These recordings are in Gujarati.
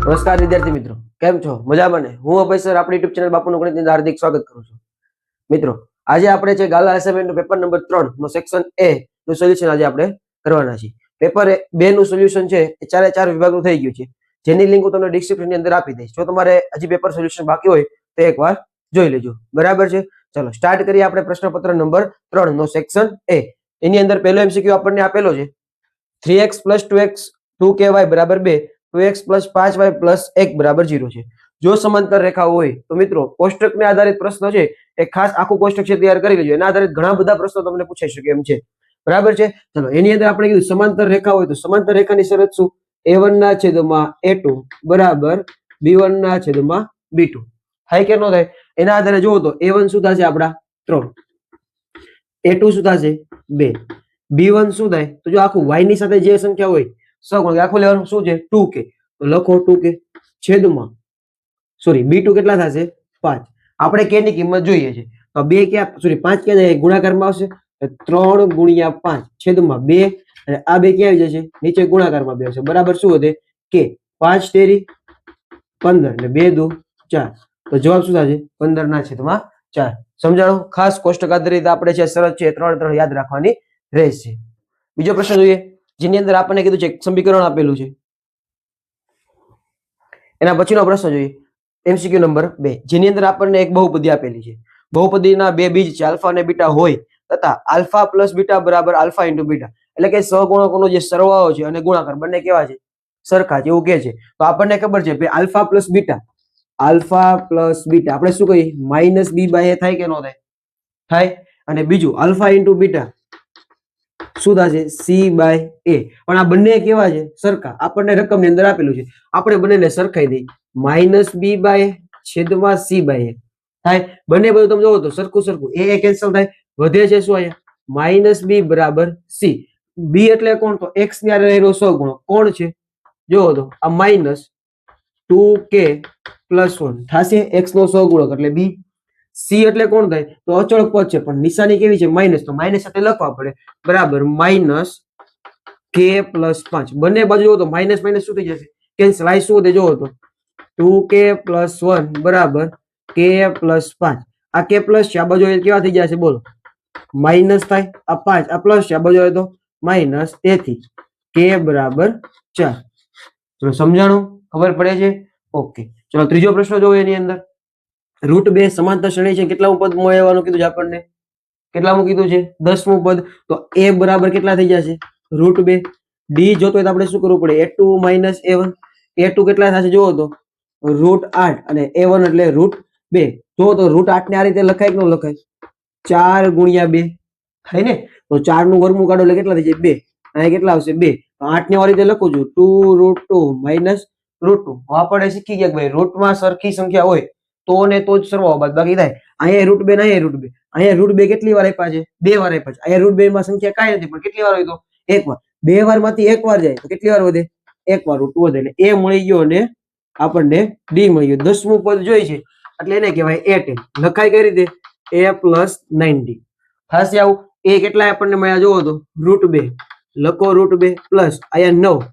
નમસ્કાર વિદ્યાર્થી મિત્રો, કેમ છો? મજામાં ને? હું અભય સર આપણી યુટ્યુબ ચેનલ બાપુનું ગણિતની હાર્દિક સ્વાગત કરું છું. મિત્રો, આજે આપણે છે ગાલા અસાઇનમેન્ટનું પેપર નંબર 3 નો સેક્શન એ નું સોલ્યુશન આજે આપણે કરવાના છીએ. પેપર 2 નું સોલ્યુશન છે એ 4 વિભાગનું થઈ ગયું છે, જેની લિંક હું તમને ડિસ્ક્રિપ્શનની અંદર આપી દઈશ. જો તમારે હજી પેપર સોલ્યુશન બાકી હોય તો એકવાર જોઈ લેજો. બરાબર છે? ચલો સ્ટાર્ટ કરીએ આપણે પ્રશ્નપત્ર નંબર 3 નો સેક્શન એ. એની અંદર પહેલો એમસીક્યુ આપણને આપેલો છે 3x + 2x 2ky બરાબર 2, 2x + 5y + 1 બરાબર 0 છે. જો સમાંતર રેખા હોય તો મિત્રો કોષ્ટકને આધારિત પ્રશ્ન છે એ ખાસ આખું કોષ્ટક છે તૈયાર કરી લેજો. એના આધારિત ઘણા બધા પ્રશ્નો તમને પૂછાઈ શકે એમ છે. બરાબર છે? ચલો એની અંદર આપણે કીધું સમાંતર રેખા હોય તો સમાંતર રેખાની શરત શું? a1 ના છેદમાં a2 બરાબર b1 ના છેદમાં b2. થાય કે ન થાય? એના આધારે જુઓ તો a1 શું થશે આપડા 3, a2 શું થશે 2, b1 શું થાય તો જો આખું y ની સાથે જે સંખ્યા હોય સહગુણક આખું લેવાનું શું છે 2k, તો લખો 2k છેદમાં b2 કેટલા થશે 5. આપણે k ની કિંમત જોઈએ છે તો 2 ક્યાં 5 ક્યાં જાય ગુણાકારમાં આવશે 3 × 5 છેદમાં 2 અને આ 2 ક્યાં આવી જશે નીચે ગુણાકારમાં 2 આવશે બરાબર શું વધે k. 5 તેરી 15 એટલે 2 દુ 4, તો જવાબ શું થશે 15 ના છેદમાં 4. સમજાણું? ખાસ કોષ્ટક આધારિત આપણે છે શરત છે 3 યાદ રાખવાની રહેશે. બીજો પ્રશ્ન જોઈએ જેની અંદર આપણને કીધું છે સમીકરણ આપેલું છે. એના પછીનો પ્રશ્ન જોઈએ એમસીક્યુ નંબર 2 જેની અંદર આપણને એક બહુપદી આપેલી છે. બહુપદીના બે બીજ છે આલ્ફા અને બીટા હોય તથા આલ્ફા + બીટા બરાબર આલ્ફા * બીટા, એટલે કે સહગુણકોનો જે સરવાળો છે અને ગુણાકાર બંને કેવા છે સરખા છે એવું કે છે. તો આપણને ખબર છે કે આલ્ફા + બીટા આપણે શું કહીએ -b/a થાય કે ન થાય? થાય. અને બીજું આલ્ફા * બીટા શું થશે c/a. પણ આ બંને કેવા છે સરખા. આપણને રકમની અંદર આપેલું છે, આપણે બંનેને સરખાઈ દઈ -b/a છેદમાં c/a થાય. બંને બધું તમે જોવો તો સરખું a કેન્સલ થાય, વધે છે શું અહીંયા -b બરાબર c. b એટલે કોણ? તો x ની હારે રહેલો સહગુણક કોણ છે જોવો તો આ -2k + 1 થશે x નો સહગુણક એટલે b. c એટલે કોણ થાય? તો અચળ પદ છે પણ નિશાની કેવી છે માઇનસ, તો માઇનસ સાથે લખવા પડે બરાબર -k + 5. બંને બાજુ જોવો તો માઇનસ માઇનસ શું થઈ જશે કેન્સલ. આ શું વધે જોવો તો 2k + 1 બરાબર k + 5. આ k પ્લસ છે આ બાજુ કેવા થઈ જશે બોલો માઇનસ થાય. આ 5 આ પ્લસ છે આ બાજુ તો માઇનસ, તેથી k બરાબર 4. ચલો સમજાણું? ખબર પડે છે? ઓકે. ચલો ત્રીજો પ્રશ્ન જોવો એની અંદર √2 સમાંતર શ્રેણી છે કેટલામું પદ મળવાનું કીધું છે આપણને? કેટલામું કીધું છે 10મું પદ. તો a બરાબર કેટલા થઈ જશે √2. d જોતો હોય તો આપણે શું કરવું પડે a2 - a1. a2 કેટલા થશે જોવો તો √8 અને a1 એટલે √2. જોવો તો √8 ને આ રીતે લખાય કે ન લખાય 4 × 2 થાય ને. તો 4 નું વર્ગમૂળ કાઢો એટલે કેટલા થઈ જાય 2. અહીંયા કેટલા આવશે 2. 8 ને આ રીતે લખું છું 2 √2 - √2. આપણે શીખી ગયા ભાઈ રૂટમાં સરખી સંખ્યા હોય તો ને તો જ સરવાળો બાદબાકી થાય. અહીંયા √2 ને અહીંયા √2. અહીંયા √2 કેટલી વાર આપ્યા છે 2 વાર આપ્યા છે. અહીંયા √2 માં સંખ્યા કાંઈ નથી પણ કેટલી વાર હોય તો એક વાર. 2 વાર માંથી એક વાર જાય તો કેટલી વાર વધે એક વાર √2 વધે. એટલે a મળી ગયો અને આપણને d મળી ગયો. 10મું પદ જોઈ છે એટલે એને કહેવાય a10. લખાય કઈ રીતે a + 90 થશે આવું. a કેટલા આપણને મળ્યા જોવો તો √2 લખો √2 પ્લસ અહીંયા 9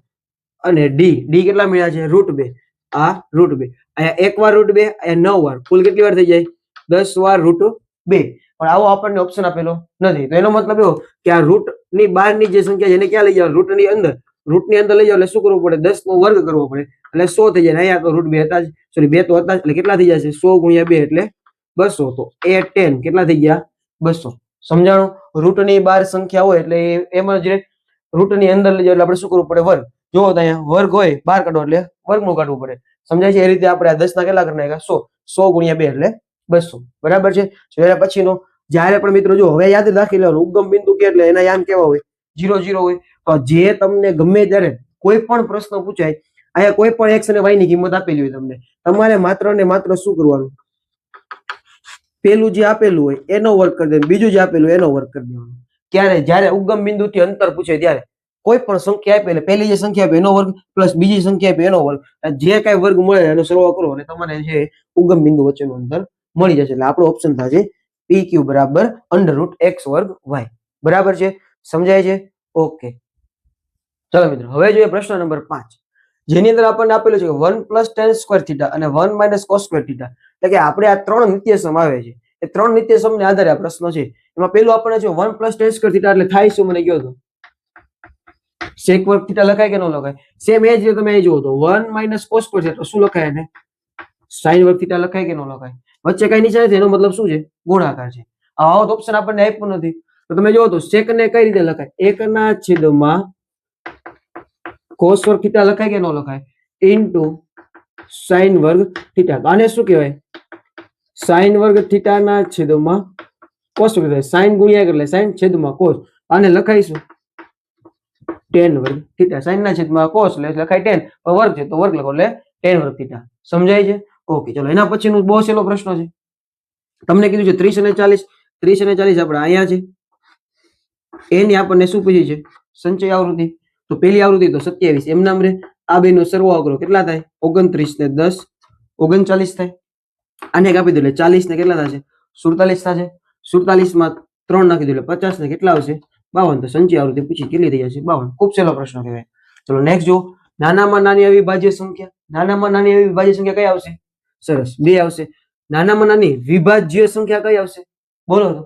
અને d કેટલા મળ્યા છે √2. આ √2 અહીંયા એક વાર √2 અહીંયા 9 વાર કુલ કેટલી વાર થઈ જાય 10 વાર √2. પણ આવો આપણને ઓપ્શન આપેલો નથી. તો એનો મતલબ એવો કે આ રૂટ ની બહારની જે સંખ્યા જેને ક્યાં લઈ જાવ રૂટની અંદર લઈ જાવ એટલે શું કરવું પડે 10 નો વર્ગ કરવો પડે એટલે 100 થઈ જાય. અહીંયા તો √2 હતા જ, સોરી 2 તો હતા જ એટલે કેટલા થઈ જશે 100 × 2 એટલે 200. તો a10 કેટલા થઈ ગયા 200. સમજાણું? રૂટની બહાર સંખ્યા હોય એટલે એમાં જ રૂટની અંદર લઈ જાવ એટલે આપણે શું કરવું પડે વર્ગ. જોવો તો અહીંયા વર્ગ હોય બહાર કાઢો એટલે વર્ગમૂળ કાઢવું પડે. સમજાય છે? એ રીતે આપણે આ 10 ના કેટલા કરી નાખ્યા 100 × 2 એટલે 200. બરાબર છે? એના પછીનો જ્યારે પણ મિત્રો જો હવે યાદ રાખી લેવાનું ઉગમ બિંદુ કે એટલે એના યામ કેવા હોય 0 0 હોય. તો જે તમને ગમે ત્યારે કોઈ પણ પ્રશ્ન પૂછાય અહીંયા કોઈ પણ x અને y ની કિંમત આપેલી હોય તમને, તમારે માત્ર ને માત્ર શું કરવાનું પેલું જે આપેલું હોય એનો વર્ગ કરી દેવાનો, બીજું જે આપેલું હોય એનો વર્ગ કરી દેવાનો. ક્યારે? જ્યારે ઉગમ બિંદુથી અંતર પૂછે ત્યારે કોઈ પણ સંખ્યા આપે એટલે પહેલી જે સંખ્યા આપે એનો વર્ગ પ્લસ બીજી સંખ્યા આપે એનો વર્ગ, જે કઈ વર્ગ મળે એનો સરવાળો કરો અને તમારે જે ઉગમ બિંદુ વચ્ચેનું અંતર મળી જશે. એટલે આપણો ઓપ્શન થશે pq બરાબર √x²y. બરાબર છે? સમજાય છે? ઓકે. ચલો મિત્રો હવે જોઈએ પ્રશ્ન નંબર 5. જેની અંદર આપણને આપેલું છે કે 1 + tan સ્ક્વેર થીટા અને 1 - cos સ્ક્વેર થીટા, એટલે કે આપણે આ ત્રણ નિત્યસમ આવે છે, એ ત્રણ નિત્યસમને આધારે આ પ્રશ્ન છે. એમાં પેલું આપણને જો 1 + tan સ્ક્વેર થીટા એટલે થાય શું મને કહો તો? sec વર્ગ થીટા લખાય કે ન લખાય? સેમ એ જ રીતે તમે અહીં જુઓ તો 1 - cos સ્ક્વેર થીટા શું લખાય એને? sin વર્ગ થીટા લખાય કે ન લખાય? વચ્ચે કઈ નીચે નથી, એનો મતલબ શું છે? ગુણાકાર છે. આવો તો ઓપ્શન આપણને આપ્યું નથી, તો તમે જુઓ તો sec ને કઈ રીતે લખાય? 1/, cos વર્ગ થીટા લખાય કે ન લખાય? ઇન્ટુ sin વર્ગ થીટા. આને શું કહેવાય? sin વર્ગ થીટાના છેદમાં cos વર્ગ થીટા. sin ગુણ્યા એટલે sin છેદમાં cos. આને લખાઈશું tan વર્ગ થીટા. sin ના છેદમાં cos એટલે લખાય tan, વર્ગ છે તો વર્ગ લખો એટલે tan વર્ગ થીટા. સમજાય છે? ઓકે, ચલો એના પછીનો બહુ સહેલો પ્રશ્ન છે. તમને કીધું છે 30 અને 40, 30 અને 40 આપણે અહીંયા છે. એની આપણને શું પૂછી છે? સંચય આવૃત્તિ. તો પેલી આવૃત્તિ તો 27, એમ નામ રે. આ બેનો સરવાળો કરો કેટલા થાય? 29 ને 10 39 થાય. આને કાપી દો એટલે 40 ને કેટલા થશે? 47 થશે. 47 માં 3 નાખી દો એટલે 50 ને કેટલા આવશે? 52. તો સંચય આવૃત્તિ પૂછી કેટલી થઈ જશે? 52. ખૂબ સહેલો પ્રશ્ન કહેવાય. ચલો નેક્સ્ટ જો, નાનામાં નાની અવિભાજ્ય સંખ્યા. નાનામાં નાની અવિભાજ્ય સંખ્યા કઈ આવશે? સરસ, 2 આવશે. નાનામાં નાની વિભાજ્ય સંખ્યા કઈ આવશે? બોલો તો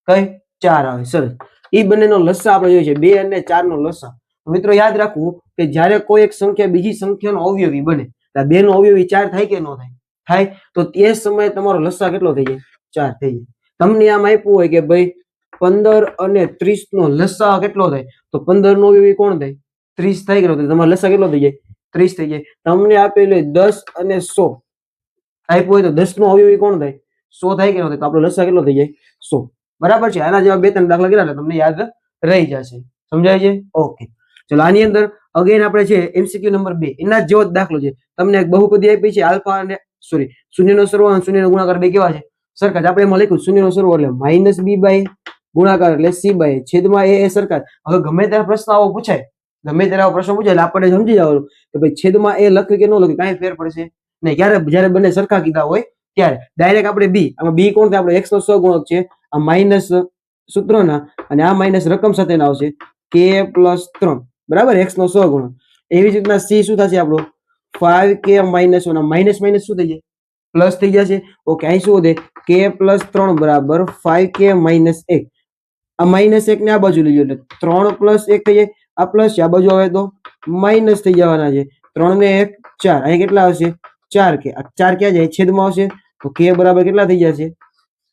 કઈ? 4 આવે. સરસ. ઈ બંનેનો લસા આપણે જોઈએ છે, 2 અને 4 નો લસા. મિત્રો યાદ રાખવું કે જ્યારે કોઈ એક સંખ્યા બીજી સંખ્યાનો અવયવી બને, એટલે 2 નો અવયવી 4 થાય કે ન થાય? થાય. તો તે સમયે તમારો લસા કેટલો થઈ જાય? 4 થઈ જાય. તમને આમ આપ્યું હોય કે ભાઈ 15 અને 30 નો લસા કેટલો થાય? તો 15 નો અવયવી કોણ થાય? 30 થાય કે ન થાય? તમારો લસા કેટલો થઈ જાય? 30 થઈ જાય. તમને આપેલું 10 અને 100 આપ્યું હોય તો 10 નો અવયવી કોણ થાય? 100 થાય કે ન થાય? તો આપણો લસા કેટલો થઈ જાય? 100. બરાબર છે. આના જેવા 2-3 દાખલા કર્યા તમને યાદ રહી જશે. સમજાય છે? ઓકે, ચલો આની અંદર અગેન આપણે છે MCQ નંબર 2, એના જેવો જ દાખલો છે. તમને એક બહુપદી આપી છે આલ્ફા અને શૂન્યનો સરવાળો અને શૂન્યનો ગુણાકાર બે કેવા છે? સરખા જ. આપણે એમાં લખ્યું શૂન્યનો સરવાળો એટલે -b/a, ગુણાકાર એટલે c/a, છેદમાં a સરખા. હવે ગમે ત્યારે પ્રશ્ન આવો પૂછાય, ગમે ત્યારે આવો પ્રશ્ન પૂછાય એટલે આપણે સમજી જવાનું કે ભાઈ છેદમાં a લખ્યું કે ન લખ્યું કાંઈ ફેર પડશે નહીં. ક્યારે? જયારે બંને સરખા કીધા હોય ત્યારે. ડાયરેક્ટ આપણે b, આમાં b કોણ થાય? આપણો x નો સહગુણક છે. આ માઇનસ સૂત્રના અને આ માઇનસ રકમ સાથે આવશે k+3, બરાબર, x નો સહગુણક. એવી જ રીતના c શું થશે આપણો? 5k - 1. માઇનસ માઇનસ શું થઈ જાય? પ્લસ થઈ જશે. ઓકે, અહીં શું વધે? k+3 બરાબર 5k - 1. આ -1 ને આ બાજુ લઈ લો એટલે 3 + 1 થઈ જાય. આ પ્લસ છે, આ બાજુ આવે તો માઇનસ થઈ જવાના છે. 3 ને 1 4. અહીં કેટલા આવશે? 4k. આ 4 ક્યાં જાય? છેદમાં આવશે. તો k બરાબર કેટલા થઈ જશે?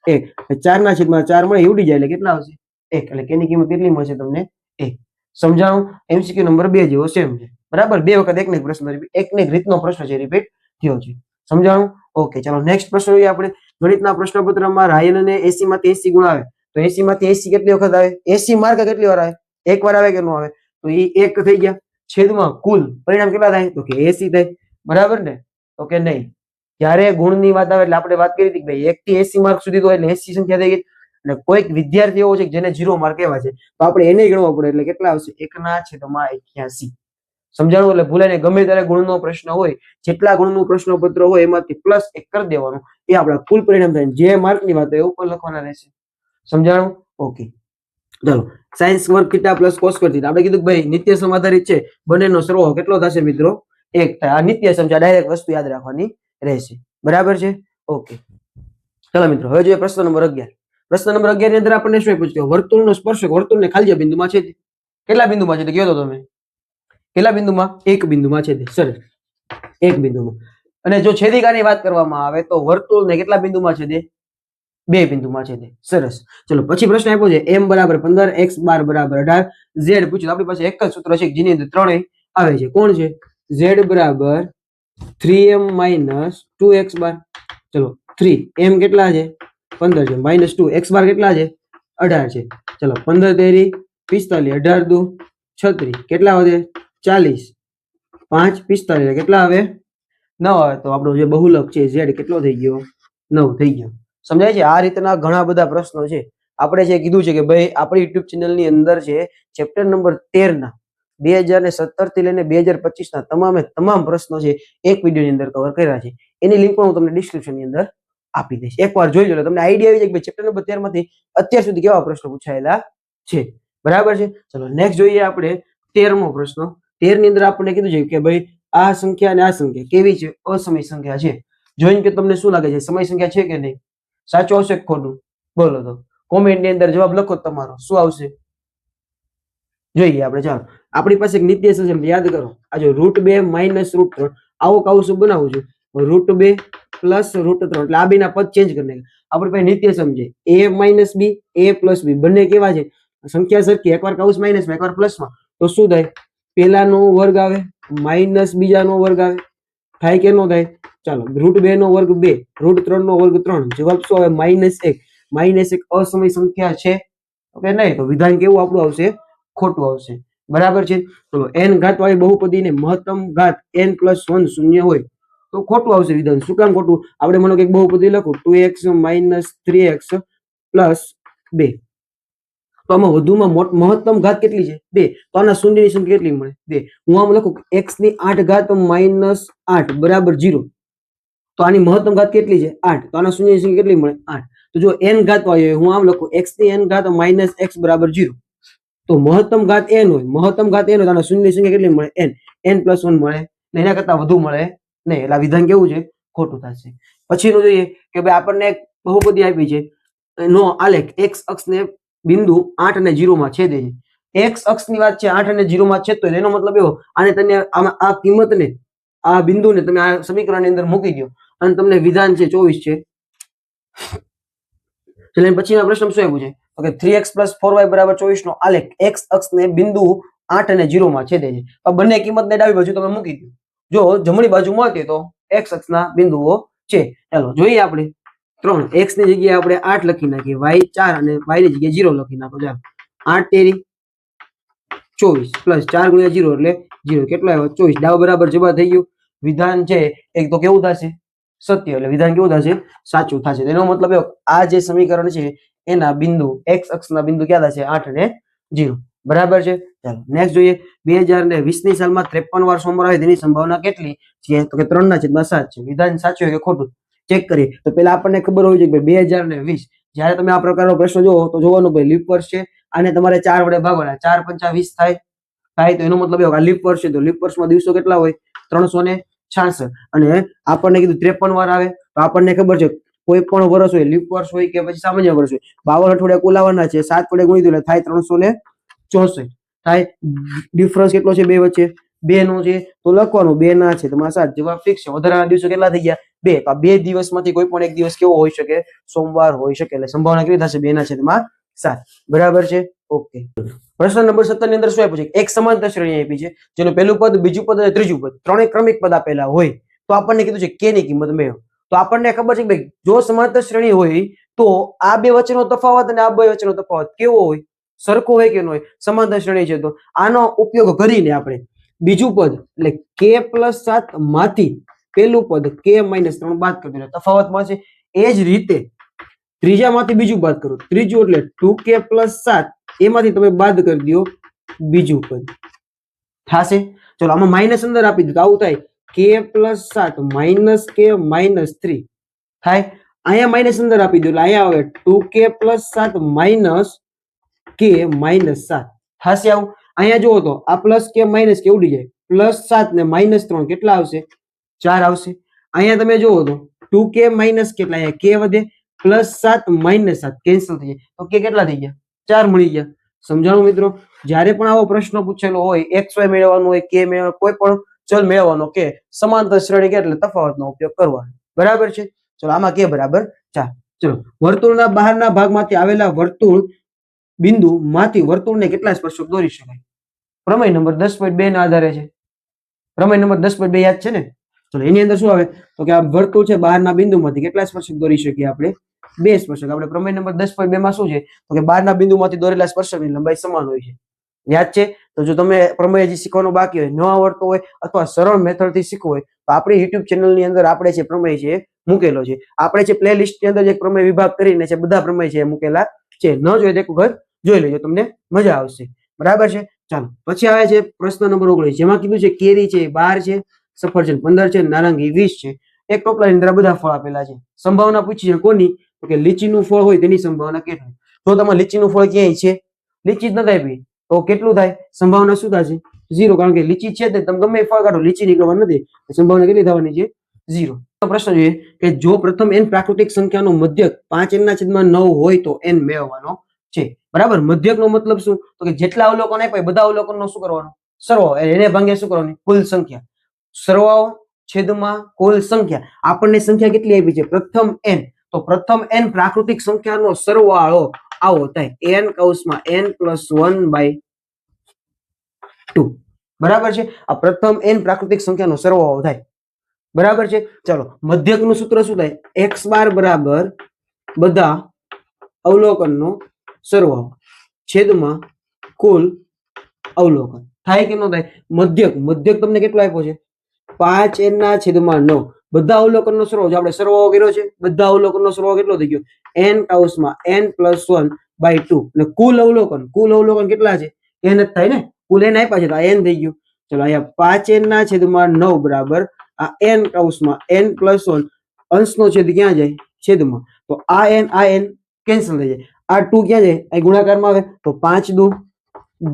1. 4 ના છેદમાં 4 મળે ઉડી જાય એટલે કેટલા આવશે? 1. એટલે k ની કિંમત કેટલી મળશે તમને? 1. સમજાણું? MCQ નંબર 2 જેવો સેમ છે. બરાબર, 2 વખત એકને એક પ્રશ્ન, એકને એક રીતનો પ્રશ્ન છે રિપીટ થયો છે. સમજાણું? ઓકે, ચાલો નેક્સ્ટ પ્રશ્ન જોઈએ આપણે. ગણિતના પ્રશ્નપત્રમાં રાયનને 80 માંથી 80 ગુણ આવે તો 80 માંથી 80 કેટલી વખત આવે? 80 માર્ક કેટલી વાર આવે? એક વાર આવે કે ન આવે? તો એ 1 થઈ ગયા. છેદમાં કુલ પરિણામ કેટલા થાય? તો કે 80 થાય. બરાબર ને? તો કે નહીં. જ્યારે ગુણની વાત આવે એટલે આપણે વાત કરી હતી કે ભાઈ 1 થી 80 માર્ક સુધી તો એટલે 80 સંખ્યા થઈ ગઈ. અને કોઈક વિદ્યાર્થી એવો છે જેને 0 માર્ક એવા છે તો આપણે એને ગણવો પડે એટલે કેટલા આવશે? 1/81. સમજાણું? એટલે ભૂલાય ગમે ત્યારે ગુણનો પ્રશ્ન હોય, જેટલા ગુણનું પ્રશ્નપત્ર હોય એમાંથી +1 કરી દેવાનું, એ આપણા કુલ પરિણામ થાય. જે માર્કની વાત હોય એ ઉપર લખવાના રહેશે. સમજાણું? ઓકે, ચાલો sin વર્ગ થીટા + cos સ્ક્વેર થીટા. આપણે કીધું કે ભાઈ નિત્યસમ આધારિત છે, બંનેનો સરવાળો કેટલો થશે મિત્રો? 1 થાય. આ નિત્યસમ છે, ડાયરેક્ટ વસ્તુ યાદ રાખવાની રહેશે. બરાબર છે? ઓકે, ચાલો મિત્રો હવે જોઈએ પ્રશ્ન નંબર 11. પ્રશ્ન નંબર 11 ની અંદર આપણને શું પૂછ્યું? વર્તુળનો સ્પર્શક વર્તુળને ખાલી બિંદુમાં છે. કેટલા બિંદુમાં છે? કયો તો તમે કેટલા બિંદુમાં? એક બિંદુમાં છે. સરસ, એક બિંદુમાં. અને જો છેદિકાની વાત કરવામાં આવે તો વર્તુળને કેટલા બિંદુમાં છે? 2 બિંદુમાં છે. સરસ. ચલો પછી પ્રશ્ન આપ્યો છે m = 15, x બાર = 18, z પૂછ્યું. આપણી પાસે એક જ સૂત્ર છે જેની અંદર ત્રણેય આવે છે. કોણ છે? z = 3m - 2x બાર. ચલો 3 m કેટલા છે? 15 છે, -2 x બાર કેટલા છે? 18 છે. ચલો 15 તેરી 45, 18 દુ 36, કેટલા વધે? 40, 5 45 કેટલા આવે? 9 આવે. તો આપણો જે બહુલક છે z કેટલો થઈ ગયો? 9 થઈ ગયો. સમજાય છે? આ રીતના ઘણા બધા પ્રશ્નો છે. આપણે જે કીધું છે કે ભાઈ આપણી YouTube ચેનલની અંદર છે ચેપ્ટર નંબર 13 ના 2017 થી લઈને 2025 ના તમામે તમામ પ્રશ્નો છે એક વિડીયોની અંદર કવર કર્યા છે. એની લિંક પણ હું તમને ડિસ્ક્રિપ્શનની અંદર આપી દઈશ. એકવાર જોઈ લો તમને આઈડિયા આવી જાય કે ચેપ્ટર નંબર 13 માંથી અત્યાર સુધી કેવા પ્રશ્નો પૂછાયેલા છે. બરાબર છે? ચલો નેક્સ્ટ જોઈએ આપણે 13મો પ્રશ્ન. 13 ની અંદર આપણને કીધું છે કે ભાઈ આ સંખ્યા અને આ સંખ્યા કેવી છે? અસમય સંખ્યા છે. જોઈને કે તમને શું લાગે છે, સમય સંખ્યા છે કે નહીં? સાચું આવશે કે ખોટું? બોલો તો કોમેન્ટ ની અંદર જવાબ લખો તમારો, શું આવશે જોઈએ આપણે. ચાલો, આપણી પાસે એક નિત્ય સંખ્યા યાદ કરો. આ જો √2 - √3 આવો કાવું શું બનાવું છું? √2 + √3 એટલે આ બેના પદ ચેન્જ કરી નાખ્યા. આપણી પાસે નિત્ય સમજે a - b a + b બંને કેવા છે? સંખ્યા સરખી, એકવાર કૌંસ માઇનસમાં એકવાર પ્લસમાં, તો શું થાય? પેલાનો વર્ગ આવે માઇનસ બીજાનો વર્ગ આવે, થાય કે નો થાય? ચાલો, √2 નો વર્ગ 2, √3 નો વર્ગ 3, જવાબ શું આવે? -1. -1 અસમય સંખ્યા છે ઓકે નહીં, તો વિધાન કેવું આપણું આવશે? ખોટું આવશે. બરાબર છે. ચલો, n ઘાત વાળી બહુપદીને મહત્તમ ઘાત n + 1 શૂન્ય હોય તો ખોટું આવશે વિધાન. શું કામ ખોટું? આપણે માનો કે એક બહુપદી લખું 2x - 3x + 2, તો આમાં વધુમાં મહત્તમ ઘાત કેટલી છે? 2. તો આના શૂન્યની સંખ્યા કેટલી મળે? 2. હું આમ લખું x ની 8 ઘાત -8 બરાબર 0, તો આની મહત્તમ ઘાત કેટલી છે? 8. તો આના શૂન્યની સંખ્યા કેટલી મળે? 8. તો જો n ઘાત વાળી હોય, હું આમ લખું x ની n ઘાત -x બરાબર 0, તો મહત્તમ ઘાત n હોય, મહત્તમ ઘાત n હોય તો આના શૂન્યની સંખ્યા કેટલી મળે? n. n + 1 મળે, એના કરતા વધુ મળે નહીં. એટલે આ વિધાન કેવું છે? ખોટું થશે. પછીનું જોઈએ કે ભાઈ આપણને એક બહુપદી આપી છે, નો આલેખ x અક્ષને બિંદુ 8 અને 0 માં છેદે છે. x અક્ષની વાત છે, 8 અને 0 માં છેદતો હોય, એનો મતલબ એવો, આને તમે આ કિંમતને, આ બિંદુને તમે આ સમીકરણની અંદર મૂકી દો અને તમને વિધાન છે 24 છે. એટલે પછીના પ્રશ્ન શું આપ્યું છે? ઓકે, 3x + 4y = 24 નો આલેખ x અક્ષને બિંદુ 8 અને 0 માં છેદે છે. આ બંને કિંમતને ડાબી બાજુ તમે મૂકી દો. જો જમણી બાજુ મળતી તો x અક્ષના બિંદુઓ છે. ચાલો જોઈએ આપણે 3, x ની જગ્યાએ આપણે 8 લખી નાખીએ, y 4 અને y ની જગ્યાએ 0 લખી નાખો. ચાલો, 8 તેરી 24 + 4 × 0 એટલે 0, કેટલો આવ્યો? 24. ડાબા બરાબર જવાબ થઈ ગયું. વિધાન છે એક તો કેવું થશે? સત્ય. એટલે વિધાન કેવું થશે? સાચું થશે. એનો મતલબ એવો, આ જે સમીકરણ છે એના બિંદુ x અક્ષના બિંદુ ક્યાં થશે? 8 અને 0. બરાબર છે. ચાલો નેક્સ્ટ જોઈએ. 2020 ની સાલમાં 53 વાર સોમવાર આવે તેની સંભાવના કેટલી છે? તો કે 3/7 છે. વિધાન સાચું કે ખોટું ચેક કરીએ. તો પેલા આપણને ખબર હોવી જોઈએ કે 2020 જયારે તમે આ પ્રકારનો પ્રશ્ન જોવો તો જોવાનું ભાઈ લીપ વર્ષ છે, અને તમારે 4 વડે ભાગવાના. 4 × 5 = 20 થાય. તો એનો મતલબ એવો, આ લીપ વર્ષ છે તો લીપ વર્ષમાં દિવસો કેટલા હોય? 366. અને આપણને કીધું 53 વાર આવે, તો આપણને ખબર છે કોઈ પણ વર્ષ હોય, લીપ વર્ષ હોય કે પછી સામાન્ય વર્ષ હોય, 52 અઠવાડિયા કુલ આવવાના છે, 7 વડે ગુણી દો એટલે થાય 364 થાય. ડિફરન્સ કેટલો છે બે વચ્ચે? 2 નો છે, તો લખવાનું 2 ના છે તમારા 7. જવાબ ફિક્સ છે. વધારાના દિવસો કેટલા થઈ ગયા? 2. તો આ 2 દિવસમાંથી કોઈ પણ એક દિવસ કેવો હોઈ શકે? સોમવાર હોઈ શકે. એટલે સંભાવના કેટલી થશે? 2 ના છેદમાં 7. બરાબર છે. ઓકે, પ્રશ્ન નંબર 17 ની અંદર શું આપ્યું છે? એક સમાંતર શ્રેણી આપી છે, જેનું પહેલું પદ, બીજું પદ અને ત્રીજું પદ ત્રણેય ક્રમિક પદ આપેલા હોય, તો આપણને કીધું છે કે ની કિંમત મેળવો. તો આપણને ખબર છે કે ભાઈ જો સમાંતર શ્રેણી હોય તો આ બે વચ્ચેનો તફાવત અને આ બે વચ્ચેનો તફાવત કેવો હોય? સરખો હોય કે ન હોય? સમાંતર શ્રેણી છે તો આનો ઉપયોગ કરીને આપણે બીજું પદ એટલે k + 7 માંથી પેલું પદ k - 3 બાદ કરી દો, તફાવત મળશે. એ જ રીતે ત્રીજામાંથી બીજું બાદ કરો, ત્રીજું એટલે 2k + 7, એમાંથી તમે બાદ કરી દો બીજું પદ, થશે. ચલો, આમાં માઇનસ અંદર આપી દીધું, આવું થાય k + 7 - k - 3 થાય. અહીંયા માઇનસ અંદર આપી દો એટલે અહીંયા આવે 2k + 7 - k - 7 થશે. આવું અહીંયા જુઓ તો આ પ્લસ કે માઇનસ કે ઉડી જાય, +7 ને -3 કેટલા આવશે? 4 આવશે. અહીંયા તમે જુઓ તો 2k - કેટલા, અહીંયા k વધે, +7 - 7 કેન્સલ થઈ જાય, તો k કેટલા થઈ ગયા? 4 મળી ગયા. સમજાણું મિત્રો? જ્યારે પણ આવો પ્રશ્ન પૂછેલો હોય, xy મેળવવાનું હોય, k મેળવવાનું, કોઈ પણ ચલ મેળવવાનો કે સમાંતર શ્રેણી કે એટલે તફાવતનો ઉપયોગ કરવાનો. બરાબર છે. ચલો, આમાં k બરાબર 4. ચલો, વર્તુળના બહારના ભાગમાંથી આવેલા વર્તુળ બિંદુ માંથી વર્તુળને કેટલા સ્પર્શક દોરી શકાય? પ્રમેય નંબર 10.2 ના આધારે છે. પ્રમેય નંબર 10.2 યાદ છે ને? ચલો, એની અંદર શું આવે તો કે આ વર્તુળ છે, બહારના બિંદુમાંથી કેટલા સ્પર્શક દોરી શકીએ આપણે? 2 સ્પર્શક. આપણે પ્રમેય નંબર 10.2 માં શું છે તો કે બહારના બિંદુમાંથી દોરેલા સ્પર્શકની લંબાઈ સમાન હોય છે. યાદ છે? તો જો તમે પ્રમેય હજી શીખવાનું બાકી હોય, ન આવડતો હોય અથવા સરળ મેથડ થી શીખવું હોય તો આપણી યુટ્યુબ ચેનલ ની અંદર આપણે છે પ્રમેય છે મૂકેલો છે. આપણે છે પ્લે લિસ્ટ ની અંદર એક પ્રમેય વિભાગ કરીને છે બધા પ્રમેય છે મૂકેલા છે. ન જોઈએ તો એક વખત જોઈ લેજો, તમને મજા આવશે. બરાબર છે. ચાલો, પછી આવે છે પ્રશ્ન નંબર 19, જેમાં કીધું છે કેરી છે 12 છે, સફરજન 15 છે, નારંગી 20 છે. એક ટોપલાની અંદર બધા ફળ આપેલા છે. સંભાવના પૂછી છે કોની? તો કે લીચીનું ફળ હોય તેની સંભાવના કેટલી? જો તમારે લીચીનું ફળ ક્યાંય છે, લીચી જ નથી આપી, તો કેટલું થાય? સંભાવના શું થશે? 0, કારણ કે લીચી છે તે તમે ગમે ફળ કાઢો લીચી નીકળવાની નથી, સંભાવના કેટલી થવાની છે? 0. પ્રશ્ન જોઈએ કે જો પ્રથમ n પ્રાકૃતિક સંખ્યાનો મધ્યક 5n/9 હોય તો n મેળવવાનો છે. બરાબર, મધ્યકનો મતલબ શું? તો કે જેટલા અવલોકન આપ્યા બધા અવલોકનનો શું કરવાનો? સરવાળો. એને ભાગ્યા શું કરવાની? કુલ સંખ્યા. સરવાળો છેદમાં કુલ સંખ્યા. આપણને સંખ્યા કેટલી આપી છે? પ્રથમ n. તો પ્રથમ n પ્રાકૃતિક સંખ્યાનો સરવાળો આવો થાય n કૌંસમાં n+1/2. બરાબર છે, આ પ્રથમ n પ્રાકૃતિક સંખ્યાનો સરવાળો થાય. બરાબર છે. ચલો, મધ્યકનું સૂત્ર શું થાય? x બાર બરાબર બધા અવલોકનનો સરવાળો છેદમાં કુલ અવલોકન. થાય કે ન થાય? મધ્યક તમને કેટલો આપ્યો છે? 5n/9. બધા અવલોકનનો સરવાળો, જો આપણે સરવાળો કર્યો છે, બધા અવલોકનનો સરવાળો કેટલો થઈ ગયો? n કૌંસમાં n+1/2. અને કુલ અવલોકન કેટલા છે? n જ થાય ને, કુલ n આપ્યા છે તો આ n થઈ ગયું. ચલો, અહીંયા 5n/9 બરાબર આ n કૌંસમાં n+1, અંશનો છેદ ક્યાં જાય? છેદમાં. તો આ n કેન્સલ થઈ જાય. આ 2 ક્યાં જાય? અહીં ગુણાકારમાં આવે તો 5 દુ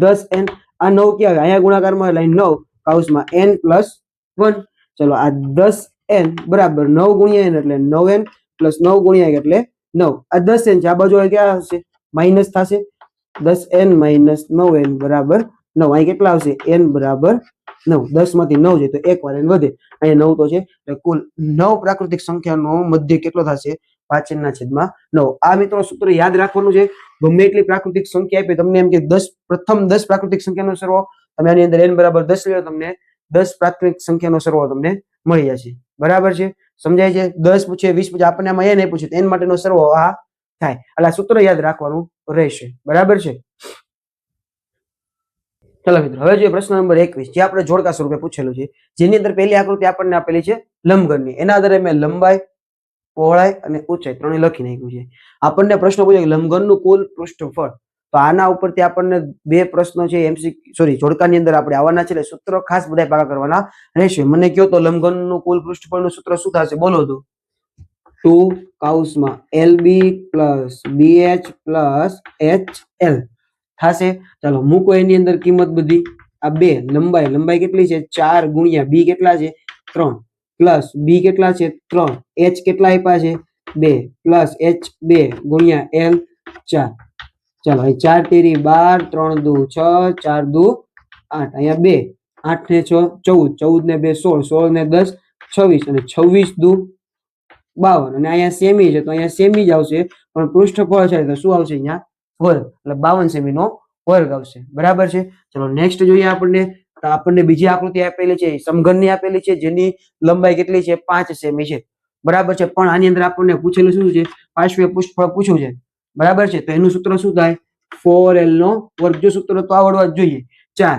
10n. આ 9 ક્યાં આવે? અહીંયા ગુણાકારમાં એટલે 9 કૌંસમાં n+1. ચલો, આ 10n બરાબર 9 ગુણ્યા n એટલે 9n પ્લસ 9 ગુણ્યા 1 એટલે 9. આ 10n છે, આ બાજુ ક્યાં આવશે? માઇનસ થશે. 10n માઇનસ 9n બરાબર 9. અહીં કેટલા આવશે? n બરાબર 9. 10 માંથી 9 જાય તો એક વાર n વધે. અહીંયા 9 તો છે, એટલે કુલ 9 પ્રાકૃતિક સંખ્યાનો મધ્ય કેટલો થશે? 5n/9. આ મિત્રો સૂત્ર યાદ રાખવાનું છે. ગમે એટલી પ્રાકૃતિક સંખ્યા આપે તમને એમ કે પ્રથમ 10 પ્રાકૃતિક સંખ્યાનો સરવાળો, તમે આની અંદર n બરાબર 10 લ્યો, તમને 10 પ્રાકૃતિક સંખ્યાનો સરવાળો તમને મળી જશે. બરાબર છે, સમજાય છે? 10 પૂછે 20 પૂછે, આપણને આમાં n પૂછે n માટેનો સરવાળો આ થાય. એટલે આ સૂત્ર યાદ રાખવાનું રહેશે. બરાબર છે. ચાલો મિત્રો, હવે જોઈએ પ્રશ્ન નંબર 21, જે આપણે જોડકા સ્વરૂપે પૂછેલું છે, જેની અંદર પહેલી આકૃતિ આપણને આપેલી છે લંબઘનની. એના આધારે મેં લંબાઈ, પહોળાઈ અને ઊંચાઈ ત્રણે લખી નાખ્યું છે. આપણને પ્રશ્ન પૂછે કે લંબઘનનું કુલ પૃષ્ઠફળ. તો આના ઉપરથી આપણને બે પ્રશ્નો છે જોડકાની અંદર આપણે આવવાના છે, એટલે સૂત્ર ખાસ બધા પાકા કરવાના રહેશે. મને કહો તો લંબઘનનું કુલ પૃષ્ઠફળનું સૂત્ર શું થશે? બોલો તો. 2 કૌંસમાં LB plus BH plus HL થશે. ચાલો, મૂકો એની અંદર કિંમત બધી. આ 2 લંબાઈ કેટલી છે? 4 ગુણ્યા B કેટલા છે? 3 પ્લસ B કેટલા છે? 3. H કેટલા આપ્યા છે? 2 પ્લસ H2 ગુણ્યા L 4. ચાલો, અહીં 4 તેરી 12, 3 દુ 6, 4 દુ 8. અહીંયા 2, 8 ને 6 14, 14 ને 2 16, 16 ને 10 26 અને 26 દુ 52. અને અહીંયા સેમી છે તો અહીંયા સેમી જ આવશે, પણ પૃષ્ઠફળ છે તો શું આવશે? અહીંયા વર્ગ, એટલે 52 સેમી નો વર્ગ આવશે. બરાબર છે. ચલો, નેક્સ્ટ જોઈએ આપણને બીજી આકૃતિ આપેલી છે, સમઘનની આપેલી છે, જેની લંબાઈ કેટલી છે? 5 સેમી છે. બરાબર છે, પણ આની અંદર આપણને પૂછેલું શું છે? પાર્શ્વીય પૃષ્ઠફળ પૂછ્યું છે. બરાબર છે, તો એનું સૂત્ર શું થાય? 4l નો વર્ગ. જો સૂત્ર તો આવડવા જ જોઈએ. 4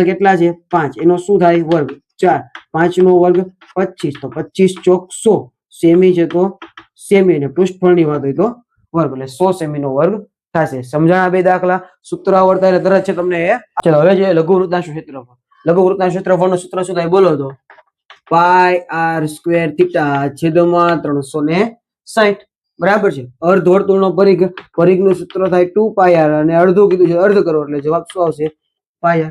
l કેટલા છે? 5, એનો શું થાય? વર્ગ. 4 5 નો વર્ગ 25, તો 25 ચોક 100 સેમી છે તો સેમી, અને પૃષ્ઠફળની વાત હોય તો વર્ગ, એટલે 100 સેમી નો વર્ગ થશે. સમજાણા બે દાખલા? સૂત્ર આવડતા એટલે તરત છે તમને એ. ચલો, હવે જોઈએ લઘુવૃત્તાંશ ક્ષેત્રફળ. લઘુવૃત્તાંશ ક્ષેત્રફળનું સૂત્ર શું થાય? બોલો તો. πr² θ છેદમાં 360. બરાબર છે. અર્ધવર્તુળનો પરિઘનું સૂત્ર થાય 2πr, અને અડધું કીધું છે અર્ધ કરો, એટલે જવાબ શું આવશે? πr.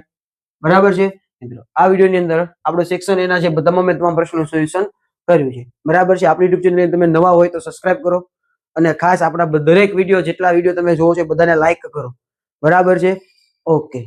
બરાબર છે મિત્રો. આ વિડીયોની અંદર આપણો સેક્શન એના છે, તમામ પ્રશ્નોનું સોલ્યુશન કર્યું છે. બરાબર છે. આપણી યુટ્યુબ ચેનલ તમે નવા હોય તો સબસ્ક્રાઇબ કરો, અને ખાસ આપણા દરેક વિડીયો, જેટલા વિડીયો તમે જોવો છો બધાને લાઈક કરો. બરાબર છે. ઓકે.